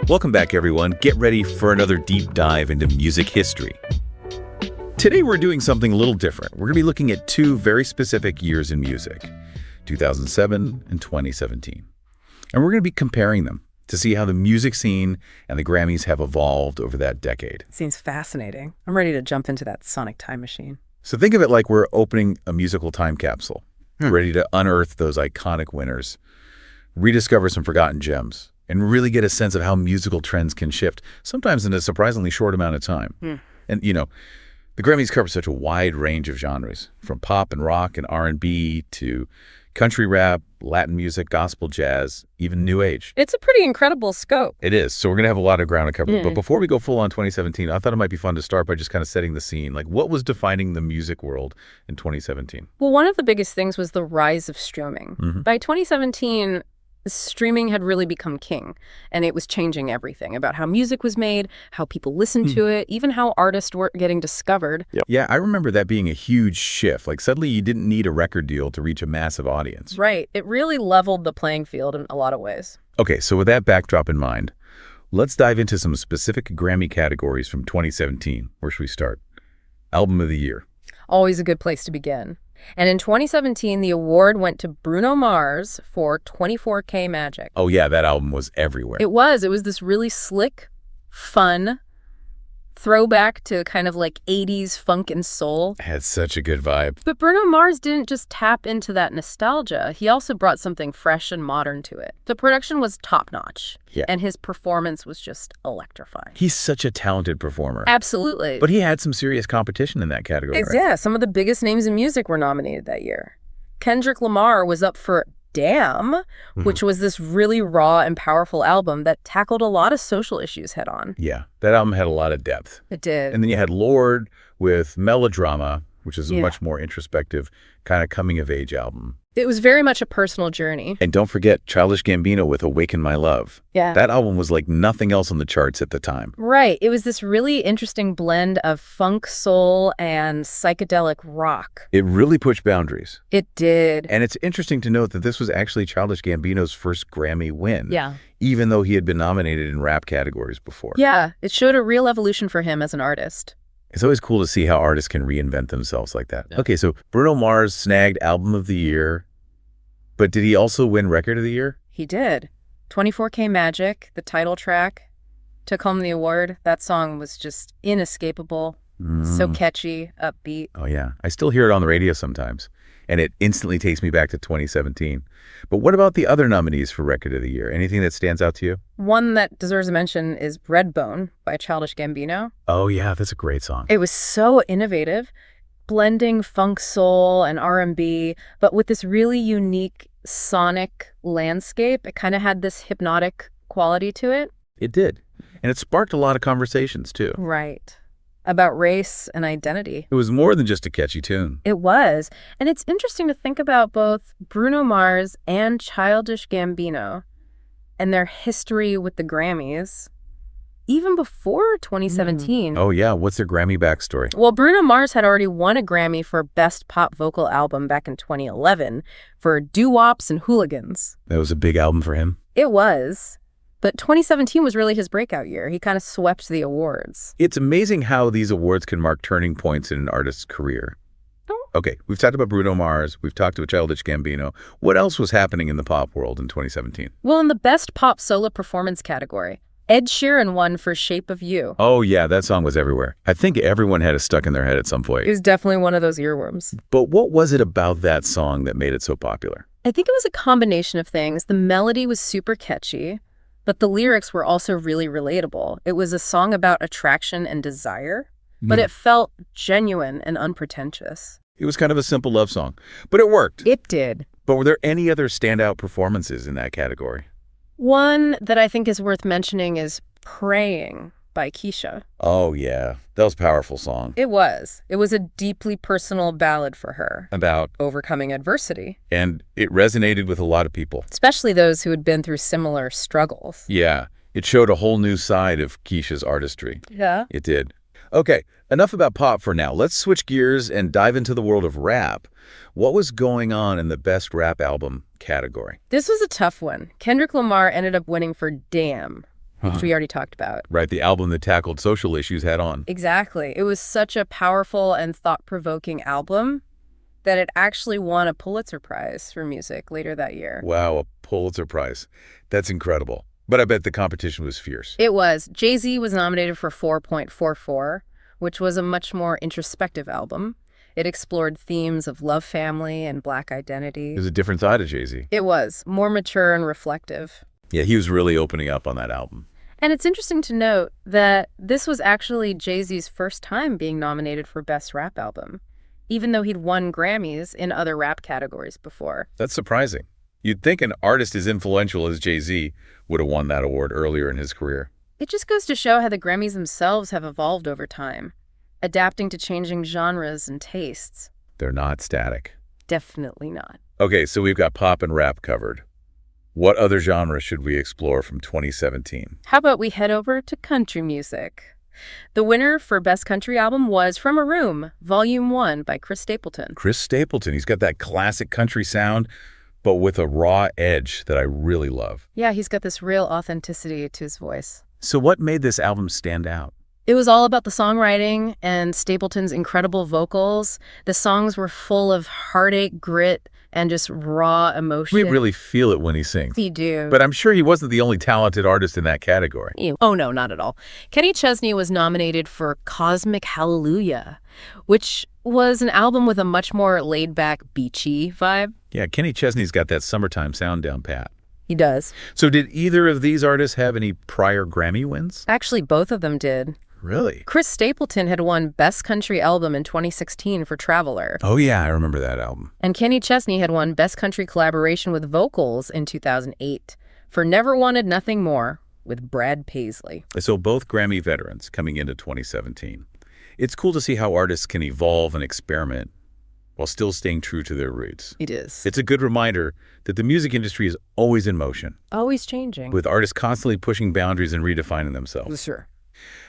Welcome back, everyone. Get ready for another deep dive into music history. Today, we're doing something a little different. We're going to be looking at two very specific years in music, 2007 and 2017. And we're going to be comparing them to see how the music scene and the Grammys have evolved over that decade. Seems fascinating. I'm ready to jump into that sonic time machine. So think of it like we're opening a musical time capsule, ready to unearth those iconic winners, rediscover some forgotten gems, and really get a sense of how musical trends can shift, sometimes in a surprisingly short amount of time. And, the Grammys cover such a wide range of genres, from pop and rock and R&B to country rap, Latin music, gospel, jazz, even new age. It's a pretty incredible scope. It is. So we're going to have a lot of ground to cover. But before we go full on 2017, I thought it might be fun to start by just kind of setting the scene. Like, what was defining the music world in 2017? Well, one of the biggest things was the rise of streaming. By 2017, streaming had really become king, and it was changing everything about how music was made, how people listened to it, even how artists were getting discovered. Yeah, I remember that being a huge shift. Like, suddenly you didn't need a record deal to reach a massive audience. Right. It really leveled the playing field in a lot of ways. Okay, so with that backdrop in mind, let's dive into some specific Grammy categories from 2017. Where should we start? Album of the Year. Always a good place to begin. And in 2017, the award went to Bruno Mars for 24K Magic. Oh, yeah, that album was everywhere. It was this really slick, fun throwback to kind of like 80s funk and soul. It had such a good vibe. But Bruno Mars didn't just tap into that nostalgia. He also brought something fresh and modern to it. The production was top-notch. Yeah. And his performance was just electrifying. He's such a talented performer. Absolutely. But he had some serious competition in that category, right? Yeah, some of the biggest names in music were nominated that year. Kendrick Lamar was up for Damn, which was this really raw and powerful album that tackled a lot of social issues head on. Yeah, that album had a lot of depth. It did. And then you had Lorde with Melodrama, which is a much more introspective kind of coming-of-age album. It was very much a personal journey. And don't forget Childish Gambino with Awaken My Love. Yeah. That album was like nothing else on the charts at the time. Right. It was this really interesting blend of funk, soul, and psychedelic rock. It really pushed boundaries. It did. And it's interesting to note that this was actually Childish Gambino's first Grammy win. Yeah. Even though he had been nominated in rap categories before. Yeah. It showed a real evolution for him as an artist. It's always cool to see how artists can reinvent themselves like that. Yeah. Okay, so Bruno Mars snagged Album of the Year, but did he also win Record of the Year? He did. 24K Magic, the title track, took home the award. That song was just inescapable, so catchy, upbeat. Oh, yeah. I still hear it on the radio sometimes, and it instantly takes me back to 2017. But what about the other nominees for Record of the Year? Anything that stands out to you? One that deserves a mention is Redbone by Childish Gambino. Oh, yeah, that's a great song. It was so innovative, blending funk, soul, and R&B, but with this really unique sonic landscape. It kind of had this hypnotic quality to it. It did. And it sparked a lot of conversations, too. Right. About race and identity. It was more than just a catchy tune. It was. And it's interesting to think about both Bruno Mars and Childish Gambino and their history with the Grammys, even before 2017. Oh, yeah. What's their Grammy backstory? Well, Bruno Mars had already won a Grammy for Best Pop Vocal Album back in 2011 for Doo-Wops and Hooligans. That was a big album for him? It was. But 2017 was really his breakout year. He kind of swept the awards. It's amazing how these awards can mark turning points in an artist's career. Okay, we've talked about Bruno Mars. We've talked about Childish Gambino. What else was happening in the pop world in 2017? Well, in the Best Pop Solo Performance category, Ed Sheeran won for Shape of You. Oh, yeah, that song was everywhere. I think everyone had it stuck in their head at some point. It was definitely one of those earworms. But what was it about that song that made it so popular? I think it was a combination of things. The melody was super catchy, but the lyrics were also really relatable. It was a song about attraction and desire, but it felt genuine and unpretentious. It was kind of a simple love song, but it worked. It did. But were there any other standout performances in that category? One that I think is worth mentioning is Praying by Keisha. Oh, yeah. That was a powerful song. It was. It was a deeply personal ballad for her. About overcoming adversity. And it resonated with a lot of people. Especially those who had been through similar struggles. Yeah. It showed a whole new side of Keisha's artistry. Yeah. It did. Okay, enough about pop for now. Let's switch gears and dive into the world of rap. What was going on in the Best Rap Album category? This was a tough one. Kendrick Lamar ended up winning for Damn, which we already talked about. Right, the album that tackled social issues head on. Exactly. It was such a powerful and thought-provoking album that it actually won a Pulitzer Prize for music later that year. Wow, a Pulitzer Prize. That's incredible. But I bet the competition was fierce. It was. Jay-Z was nominated for 4.44, which was a much more introspective album. It explored themes of love, family, and Black identity. It was a different side of Jay-Z. It was. More mature and reflective. Yeah, he was really opening up on that album. And it's interesting to note that this was actually Jay-Z's first time being nominated for Best Rap Album, even though he'd won Grammys in other rap categories before. That's surprising. You'd think an artist as influential as Jay-Z would have won that award earlier in his career. It just goes to show how the Grammys themselves have evolved over time, adapting to changing genres and tastes. They're not static. Definitely not. Okay, so we've got pop and rap covered. What other genre should we explore from 2017? How about we head over to country music? The winner for Best Country Album was From a Room, Volume 1 by Chris Stapleton. Chris Stapleton, he's got that classic country sound, but with a raw edge that I really love. Yeah, he's got this real authenticity to his voice. So what made this album stand out? It was all about the songwriting and Stapleton's incredible vocals. The songs were full of heartache, grit, and just raw emotion. We really feel it when he sings. You do. But I'm sure he wasn't the only talented artist in that category. Oh, no, not at all. Kenny Chesney was nominated for Cosmic Hallelujah, which was an album with a much more laid-back, beachy vibe. Yeah, Kenny Chesney's got that summertime sound down pat. He does. So did either of these artists have any prior Grammy wins? Actually, both of them did. Really? Chris Stapleton had won Best Country Album in 2016 for Traveler. Oh, yeah, I remember that album. And Kenny Chesney had won Best Country Collaboration with Vocals in 2008 for Never Wanted Nothing More with Brad Paisley. So both Grammy veterans coming into 2017. It's cool to see how artists can evolve and experiment while still staying true to their roots. It is. It's a good reminder that the music industry is always in motion, Always changing. with artists constantly pushing boundaries and redefining themselves. Sure.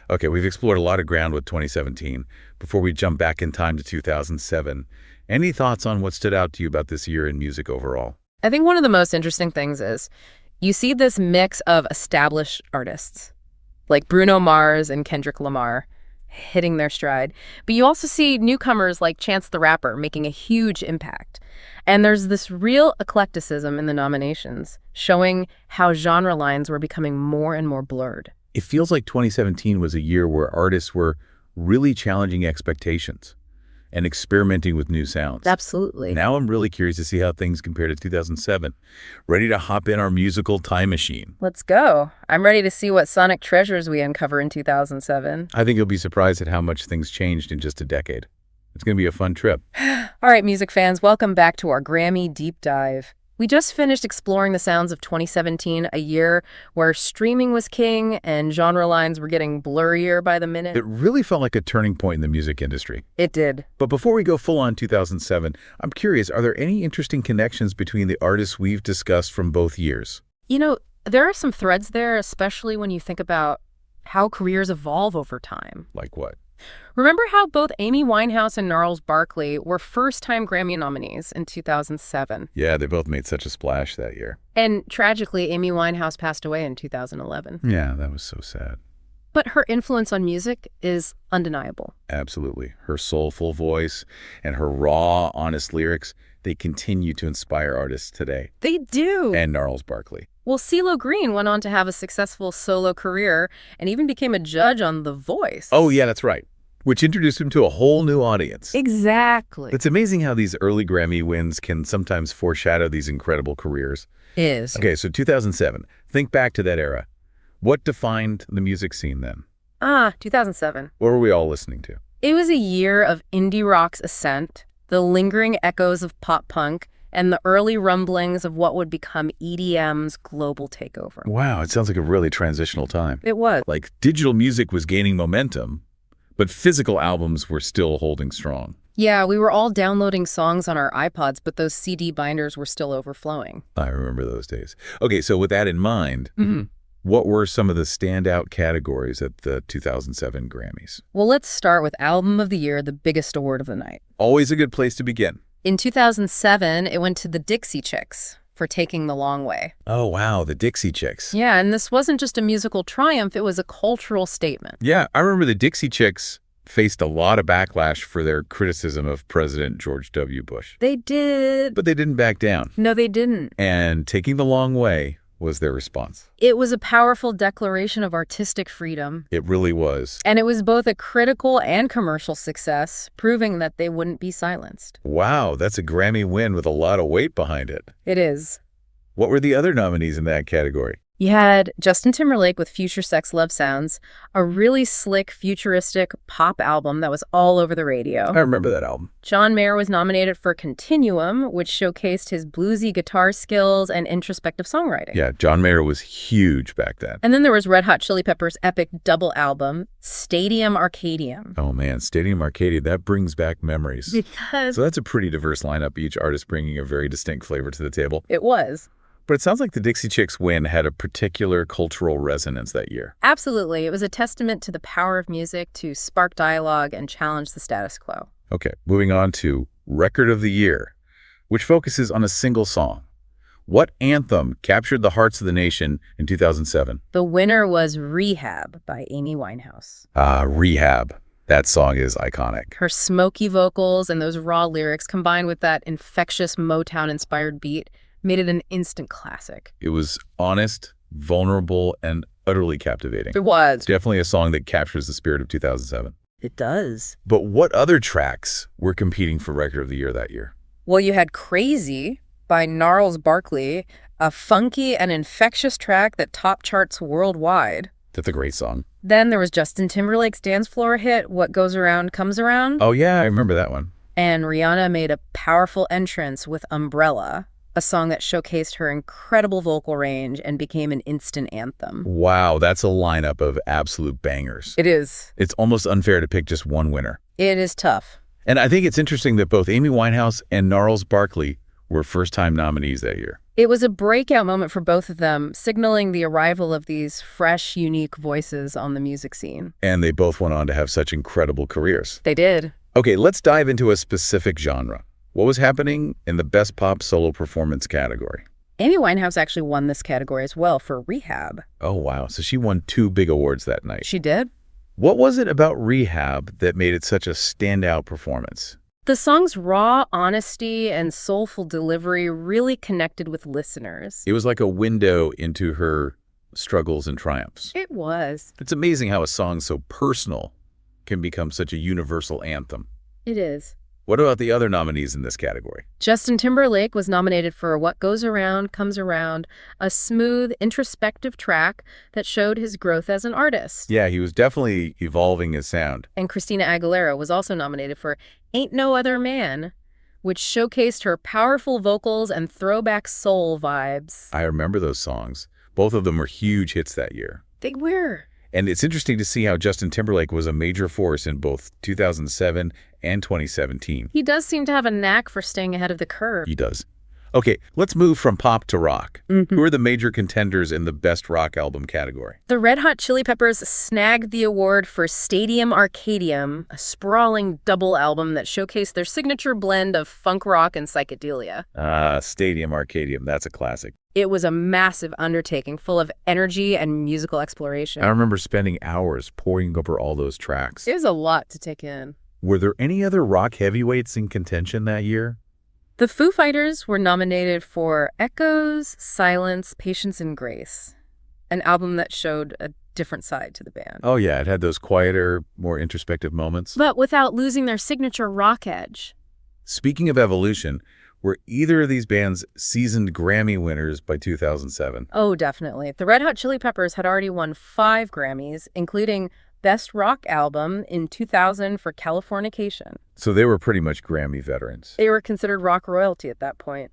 Okay, we've explored a lot of ground with 2017. Before we jump back in time to 2007, any thoughts on what stood out to you about this year in music overall? I think one of the most interesting things is you see this mix of established artists like Bruno Mars and Kendrick Lamar hitting their stride, but you also see newcomers like Chance the Rapper making a huge impact. And there's this real eclecticism in the nominations, showing how genre lines were becoming more and more blurred. It feels like 2017 was a year where artists were really challenging expectations and experimenting with new sounds. Absolutely. Now I'm really curious to see how things compare to 2007. Ready to hop in our musical time machine. Let's go. I'm ready to see what sonic treasures we uncover in 2007. I think you'll be surprised at how much things changed in just a decade. It's going to be a fun trip. All right, music fans, welcome back to our Grammy Deep Dive. We just finished exploring the sounds of 2017, a year where streaming was king and genre lines were getting blurrier by the minute. It really felt like a turning point in the music industry. It did. But before we go full on 2007, I'm curious, are there any interesting connections between the artists we've discussed from both years? You know, there are some threads there, especially when you think about how careers evolve over time. Like what? Remember how both Amy Winehouse and Gnarls Barkley were first-time Grammy nominees in 2007? Yeah, they both made such a splash that year. And tragically, Amy Winehouse passed away in 2011. Yeah, that was so sad. But her influence on music is undeniable. Absolutely. Her soulful voice and her raw, honest lyrics, they continue to inspire artists today. They do. And Gnarls Barkley. Well, CeeLo Green went on to have a successful solo career and even became a judge on The Voice. Oh, yeah, that's right. Which introduced him to a whole new audience. Exactly. It's amazing how these early Grammy wins can sometimes foreshadow these incredible careers. Is. Okay, so 2007. Think back to that era. What defined the music scene then? 2007. What were we all listening to? It was a year of indie rock's ascent, the lingering echoes of pop punk, and the early rumblings of what would become EDM's global takeover. Wow, it sounds like a really transitional time. It was. Like digital music was gaining momentum, but physical albums were still holding strong. Yeah, we were all downloading songs on our iPods, but those CD binders were still overflowing. I remember those days. Okay, so with that in mind, what were some of the standout categories at the 2007 Grammys? Well, let's start with Album of the Year, the biggest award of the night. Always a good place to begin. In 2007, it went to the Dixie Chicks for Taking the Long Way. Oh, wow, the Dixie Chicks. Yeah, and this wasn't just a musical triumph, it was a cultural statement. Yeah, I remember the Dixie Chicks faced a lot of backlash for their criticism of President George W. Bush. They did. But they didn't back down. No, they didn't. And Taking the Long Way was their response. It was a powerful declaration of artistic freedom. It really was. And it was both a critical and commercial success, proving that they wouldn't be silenced. Wow, that's a Grammy win with a lot of weight behind it. It is. What were the other nominees in that category? You had Justin Timberlake with Future Sex Love Sounds, a really slick, futuristic pop album that was all over the radio. I remember that album. John Mayer was nominated for Continuum, which showcased his bluesy guitar skills and introspective songwriting. Yeah, John Mayer was huge back then. And then there was Red Hot Chili Peppers' epic double album, Stadium Arcadium. Oh man, Stadium Arcadium, that brings back memories. Because So that's a pretty diverse lineup, each artist bringing a very distinct flavor to the table. it was. But it sounds like the Dixie Chicks win had a particular cultural resonance that year. Absolutely. It was a testament to the power of music to spark dialogue and challenge the status quo. Okay, moving on to Record of the Year, which focuses on a single song. What anthem captured the hearts of the nation in 2007? The winner was Rehab by Amy Winehouse. Rehab. That song is iconic. Her smoky vocals and those raw lyrics combined with that infectious Motown-inspired beat made it an instant classic. It was honest, vulnerable, and utterly captivating. It was. Definitely a song that captures the spirit of 2007. It does. But what other tracks were competing for Record of the Year that year? Well, you had Crazy by Gnarls Barkley, a funky and infectious track that top charts worldwide. That's a great song. Then there was Justin Timberlake's dance floor hit, What Goes Around Comes Around. Oh yeah, I remember that one. And Rihanna made a powerful entrance with Umbrella, a song that showcased her incredible vocal range and became an instant anthem. Wow, that's a lineup of absolute bangers. It is. It's almost unfair to pick just one winner. It is tough. And I think it's interesting that both Amy Winehouse and Gnarls Barkley were first-time nominees that year. It was a breakout moment for both of them, signaling the arrival of these fresh, unique voices on the music scene. And they both went on to have such incredible careers. They did. Okay, let's dive into a specific genre. What was happening in the Best Pop Solo Performance category? Amy Winehouse actually won this category as well for Rehab. Oh, wow. So she won 2 big awards that night. She did. What was it about Rehab that made it such a standout performance? The song's raw honesty and soulful delivery really connected with listeners. It was like a window into her struggles and triumphs. It was. It's amazing how a song so personal can become such a universal anthem. It is. What about the other nominees in this category? Justin Timberlake was nominated for What Goes Around Comes Around, a smooth, introspective track that showed his growth as an artist. Yeah, he was definitely evolving his sound. And Christina Aguilera was also nominated for Ain't No Other Man, which showcased her powerful vocals and throwback soul vibes. I remember those songs. Both of them were huge hits that year. They were. And it's interesting to see how Justin Timberlake was a major force in both 2007 and 2017. He does seem to have a knack for staying ahead of the curve. He does. Okay, let's move from pop to rock. Who are the major contenders in the Best Rock Album category? The Red Hot Chili Peppers snagged the award for Stadium Arcadium, a sprawling double album that showcased their signature blend of funk rock and psychedelia. Stadium Arcadium, that's a classic. It was a massive undertaking full of energy and musical exploration. I remember spending hours poring over all those tracks. It was a lot to take in. Were there any other rock heavyweights in contention that year? The Foo Fighters were nominated for Echoes, Silence, Patience, and Grace, an album that showed a different side to the band. Oh yeah, it had those quieter, more introspective moments. But without losing their signature rock edge. Speaking of evolution, were either of these bands seasoned Grammy winners by 2007? Oh, definitely. The Red Hot Chili Peppers had already won 5 Grammys, including Best Rock Album in 2000 for Californication. So they were pretty much Grammy veterans. They were considered rock royalty at that point.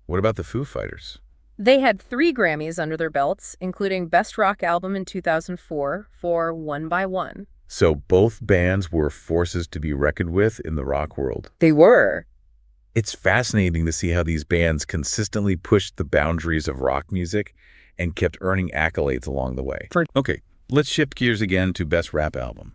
What about the Foo Fighters? They had 3 Grammys under their belts, including Best Rock Album in 2004 for One by One. So both bands were forces to be reckoned with in the rock world. They were. It's fascinating to see how these bands consistently pushed the boundaries of rock music and kept earning accolades along the way. Okay, let's shift gears again to Best Rap Album.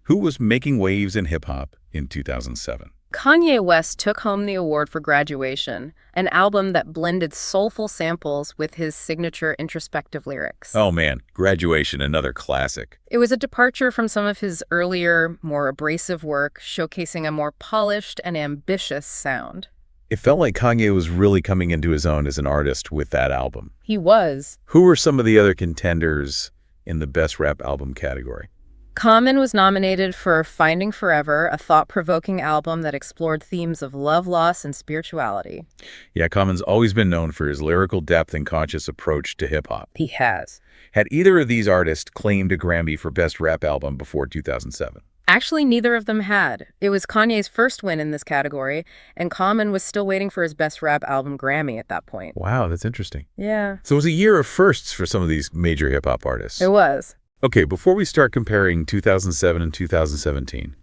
Who was making waves in hip-hop in 2007? Kanye West took home the award for Graduation, an album that blended soulful samples with his signature introspective lyrics. Oh man, Graduation, another classic. It was a departure from some of his earlier, more abrasive work, showcasing a more polished and ambitious sound. It felt like Kanye was really coming into his own as an artist with that album. He was. Who were some of the other contenders in the Best Rap Album category? Common was nominated for Finding Forever, a thought-provoking album that explored themes of love, loss, and spirituality. Yeah, Common's always been known for his lyrical depth and conscious approach to hip-hop. He has. Had either of these artists claimed a Grammy for Best Rap Album before 2007? Actually, neither of them had. It was Kanye's first win in this category, and Common was still waiting for his Best Rap Album Grammy at that point. Wow, that's interesting. Yeah. So it was a year of firsts for some of these major hip-hop artists. It was. Okay, before we start comparing 2007 and 2017,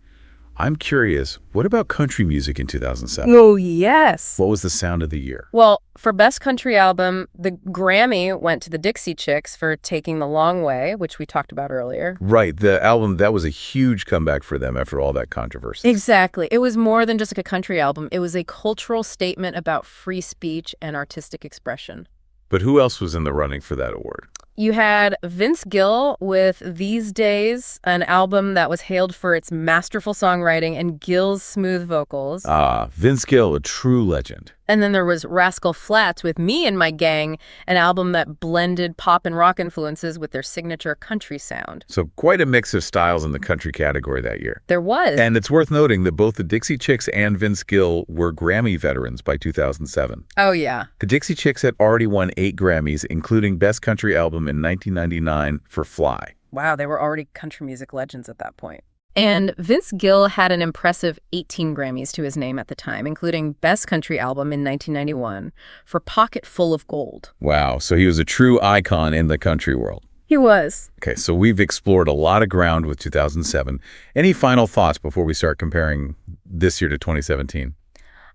I'm curious, what about country music in 2007? Oh, yes. What was the sound of the year? Well, for Best Country Album, the Grammy went to the Dixie Chicks for Taking the Long Way, which we talked about earlier. Right, the album, that was a huge comeback for them after all that controversy. Exactly. It was more than just like a country album. It was a cultural statement about free speech and artistic expression. But who else was in the running for that award? You had Vince Gill with These Days, an album that was hailed for its masterful songwriting and Gill's smooth vocals. Ah, Vince Gill, a true legend. And then there was Rascal Flatts with Me and My Gang, an album that blended pop and rock influences with their signature country sound. So quite a mix of styles in the country category that year. There was. And it's worth noting that both the Dixie Chicks and Vince Gill were Grammy veterans by 2007. Oh, yeah. The Dixie Chicks had already won 8 Grammys, including Best Country Album in 1999 for Fly. Wow, they were already country music legends at that point. And Vince Gill had an impressive 18 Grammys to his name at the time, including Best Country Album in 1991 for Pocket Full of Gold. Wow, so he was a true icon in the country world. He was. Okay, so we've explored a lot of ground with 2007. Any final thoughts before we start comparing this year to 2017?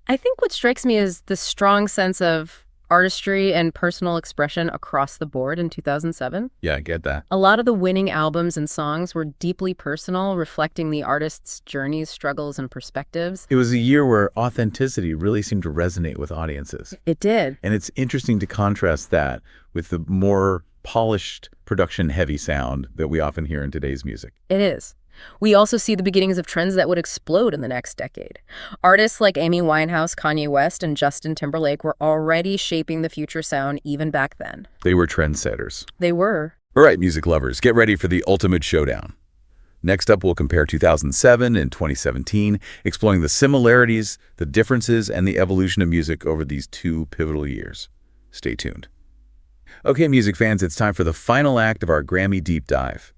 I think what strikes me is the strong sense of artistry and personal expression across the board in 2007. Yeah, I get that. A lot of the winning albums and songs were deeply personal, reflecting the artist's journeys, struggles, and perspectives. It was a year where authenticity really seemed to resonate with audiences. It did. And it's interesting to contrast that with the more polished, production-heavy sound that we often hear in today's music. It is. We also see the beginnings of trends that would explode in the next decade. Artists like Amy Winehouse, Kanye West, and Justin Timberlake were already shaping the future sound even back then. They were trendsetters. They were. All right, music lovers, get ready for the ultimate showdown. Next up, we'll compare 2007 and 2017, exploring the similarities, the differences, and the evolution of music over these two pivotal years. Stay tuned. Okay, music fans, it's time for the final act of our Grammy Deep Dive.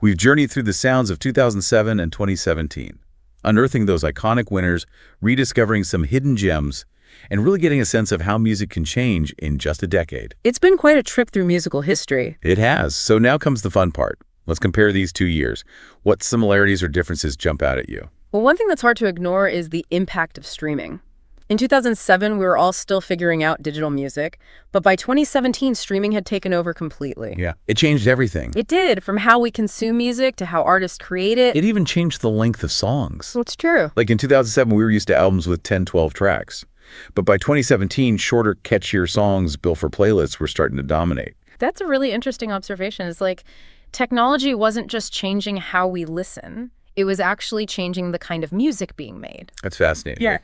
We've journeyed through the sounds of 2007 and 2017, unearthing those iconic winners, rediscovering some hidden gems, and really getting a sense of how music can change in just a decade. It's been quite a trip through musical history. It has. So now comes the fun part. Let's compare these 2 years. What similarities or differences jump out at you? Well, one thing that's hard to ignore is the impact of streaming. In 2007, we were all still figuring out digital music, but by 2017, streaming had taken over completely. Yeah, it changed everything. It did, from how we consume music to how artists create it. It even changed the length of songs. It's true. Like in 2007, we were used to albums with 10, 12 tracks. But by 2017, shorter, catchier songs built for playlists were starting to dominate. That's a really interesting observation. It's like technology wasn't just changing how we listen. It was actually changing the kind of music being made. That's fascinating. Yeah.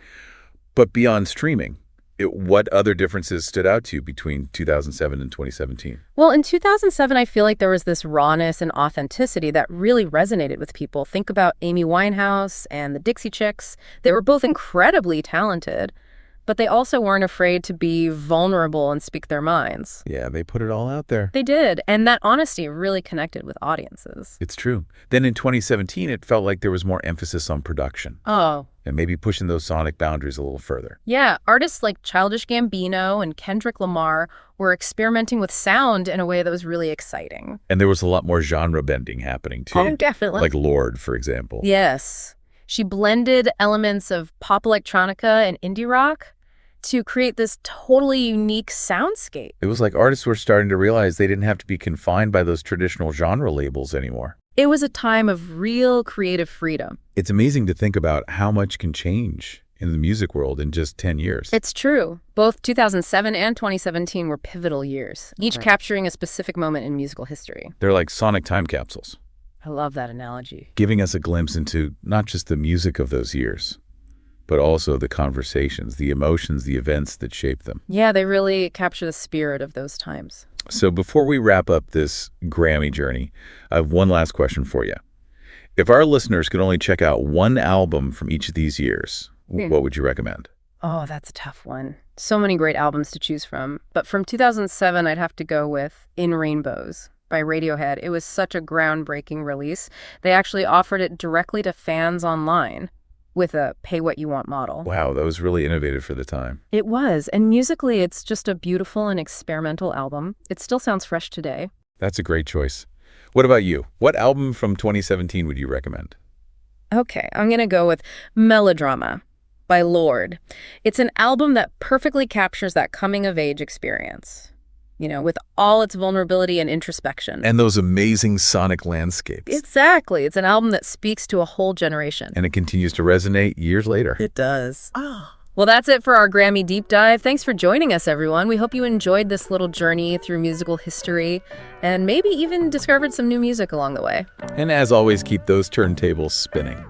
But beyond streaming, what other differences stood out to you between 2007 and 2017? Well, in 2007, I feel like there was this rawness and authenticity that really resonated with people. Think about Amy Winehouse and the Dixie Chicks. They were both incredibly talented, but they also weren't afraid to be vulnerable and speak their minds. Yeah, they put it all out there. They did, and that honesty really connected with audiences. It's true. Then in 2017, it felt like there was more emphasis on production. Oh. And maybe pushing those sonic boundaries a little further. Yeah, artists like Childish Gambino and Kendrick Lamar were experimenting with sound in a way that was really exciting. And there was a lot more genre bending happening, too. Oh, definitely. Like Lorde, for example. Yes. She blended elements of pop electronica and indie rock to create this totally unique soundscape. It was like artists were starting to realize they didn't have to be confined by those traditional genre labels anymore. It was a time of real creative freedom. It's amazing to think about how much can change in the music world in just 10 years. It's true. Both 2007 and 2017 were pivotal years, each capturing a specific moment in musical history. They're like sonic time capsules, I love that analogy. giving us a glimpse into not just the music of those years, but also the conversations, the emotions, the events that shaped them. Yeah, they really capture the spirit of those times. So before we wrap up this Grammy journey, I have one last question for you. If our listeners could only check out one album from each of these years, what would you recommend? Oh, that's a tough one. So many great albums to choose from. But from 2007, I'd have to go with In Rainbows by Radiohead. It was such a groundbreaking release. They actually offered it directly to fans online with a pay-what-you-want model. Wow, that was really innovative for the time. It was. And musically, it's just a beautiful and experimental album. It still sounds fresh today. That's a great choice. What about you? What album from 2017 would you recommend? Okay, I'm going to go with Melodrama by Lorde. It's an album that perfectly captures that coming-of-age experience, with all its vulnerability and introspection. And those amazing sonic landscapes. Exactly. It's an album that speaks to a whole generation. And it continues to resonate years later. It does. Well, that's it for our Grammy Deep Dive. Thanks for joining us, everyone. We hope you enjoyed this little journey through musical history and maybe even discovered some new music along the way. And as always, keep those turntables spinning.